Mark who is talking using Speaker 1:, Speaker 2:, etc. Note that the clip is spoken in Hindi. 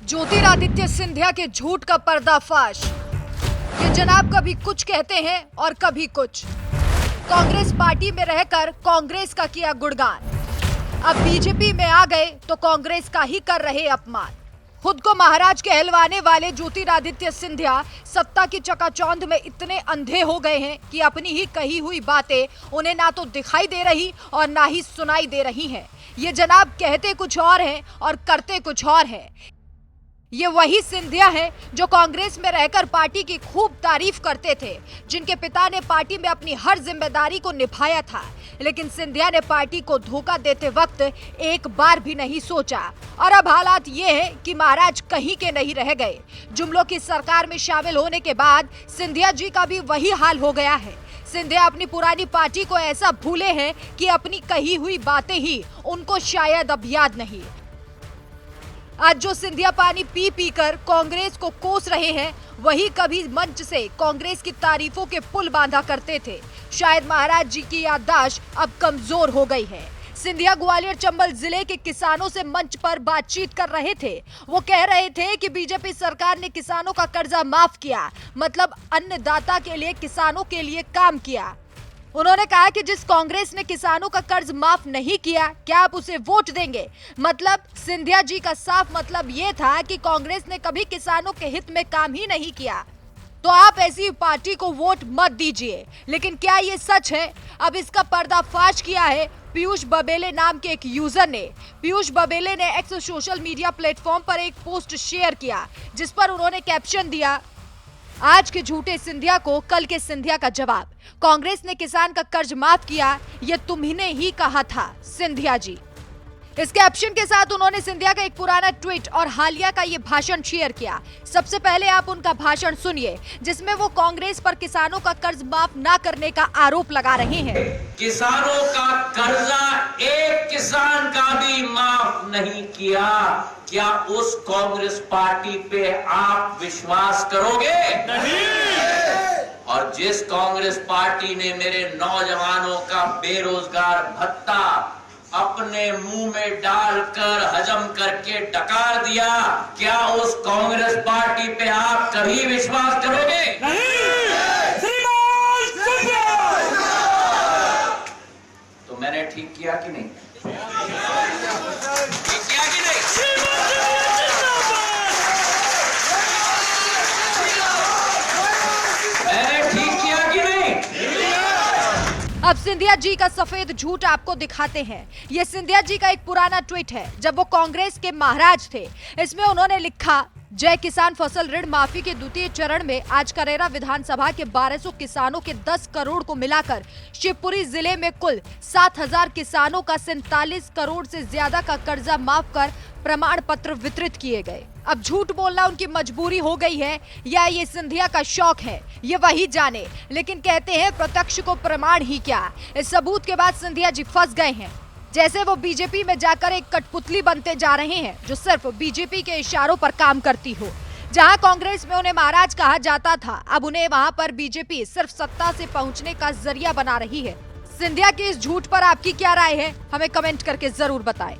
Speaker 1: ज्योतिरादित्य सिंधिया के झूठ का पर्दाफाश। ये जनाब कभी कुछ कहते हैं और कभी कुछ। कांग्रेस पार्टी में रहकर कांग्रेस का किया गुणगान, अब बीजेपी में आ गए तो कांग्रेस का ही कर रहे अपमान। खुद को महाराज कहलवाने वाले ज्योतिरादित्य सिंधिया सत्ता की चकाचौंध में इतने अंधे हो गए हैं कि अपनी ही कही हुई बातें उन्हें ना तो दिखाई दे रही और ना ही सुनाई दे रही हैं। ये जनाब कहते कुछ और हैं और करते कुछ और हैं। ये वही सिंधिया है जो कांग्रेस में रहकर पार्टी की खूब तारीफ करते थे, जिनके पिता ने पार्टी में अपनी हर जिम्मेदारी को निभाया था। लेकिन सिंधिया ने पार्टी को धोखा देते वक्त एक बार भी नहीं सोचा। और अब हालात ये है कि महाराज कहीं के नहीं रह गए। जुमलों की सरकार में शामिल होने के बाद सिंधिया जी का भी वही हाल हो गया है। सिंधिया अपनी पुरानी पार्टी को ऐसा भूले हैं कि अपनी कही हुई बातें ही उनको शायद अब याद नहीं। आज जो सिंधिया पानी पी पी कर कांग्रेस को कोस रहे हैं, वही कभी मंच से कांग्रेस की तारीफों के पुल बांधा करते थे। शायद महाराज जी की याददाश्त अब कमजोर हो गई है। सिंधिया ग्वालियर चंबल जिले के किसानों से मंच पर बातचीत कर रहे थे। वो कह रहे थे कि बीजेपी सरकार ने किसानों का कर्जा माफ किया, मतलब अन्नदाता के लिए, किसानों के लिए काम किया। उन्होंने कहा कि जिस कांग्रेस ने किसानों का कर्ज माफ नहीं किया, क्या आप उसे वोट देंगे? मतलब सिंधिया जी का साफ मतलब ये था कि कांग्रेस ने कभी किसानों के हित में काम ही नहीं किया, तो आप ऐसी पार्टी को वोट मत दीजिए। लेकिन क्या ये सच है? अब इसका पर्दाफाश किया है पीयूष बबेले नाम के एक यूजर ने। पीयूष बबेले ने एक्स सोशल मीडिया प्लेटफॉर्म पर एक पोस्ट शेयर किया, जिस पर उन्होंने कैप्शन दिया, आज के झूठे सिंधिया को कल के सिंधिया का जवाब। कांग्रेस ने किसान का कर्ज माफ किया, ये तुम्ही ही कहा था सिंधिया जी। इस कैप्शन के साथ उन्होंने सिंधिया का एक पुराना ट्वीट और हालिया का ये भाषण शेयर किया। सबसे पहले आप उनका भाषण सुनिए, जिसमें वो कांग्रेस पर किसानों का कर्ज माफ ना करने का आरोप लगा रहे हैं।
Speaker 2: किसानों का कर्जा एक किसान का भी माफ नहीं किया। क्या उस कांग्रेस पार्टी पे आप विश्वास करोगे? नहीं। और जिस कांग्रेस पार्टी ने मेरे नौजवानों का बेरोजगार भत्ता अपने मुंह में डालकर हजम करके डकार दिया, क्या उस कांग्रेस पार्टी पे आप कभी विश्वास करोगे? नहीं। तो मैंने ठीक किया कि नहीं? ठीक किया कि नहीं? मैंने ठीक किया कि नहीं?
Speaker 1: अब सिंधिया जी का सफेद झूठ आपको दिखाते हैं। ये सिंधिया जी का एक पुराना ट्वीट है जब वो कांग्रेस के महाराज थे। इसमें उन्होंने लिखा, जय किसान फसल ऋण माफी के द्वितीय चरण में आज करेरा विधानसभा के 1200 किसानों के 10 करोड़ को मिलाकर शिवपुरी जिले में कुल 7000 किसानों का 47 करोड़ से ज्यादा का कर्जा माफ कर प्रमाण पत्र वितरित किए गए। अब झूठ बोलना उनकी मजबूरी हो गई है या ये सिंधिया का शौक है, ये वही जाने। लेकिन कहते हैं प्रत्यक्ष को प्रमाण ही क्या। इस सबूत के बाद सिंधिया जी फंस गए हैं। जैसे वो बीजेपी में जाकर एक कठपुतली बनते जा रहे हैं जो सिर्फ बीजेपी के इशारों पर काम करती हो। जहां कांग्रेस में उन्हें महाराज कहा जाता था, अब उन्हें वहां पर बीजेपी सिर्फ सत्ता से पहुंचने का जरिया बना रही है। सिंधिया के इस झूठ पर आपकी क्या राय है? हमें कमेंट करके जरूर बताएं।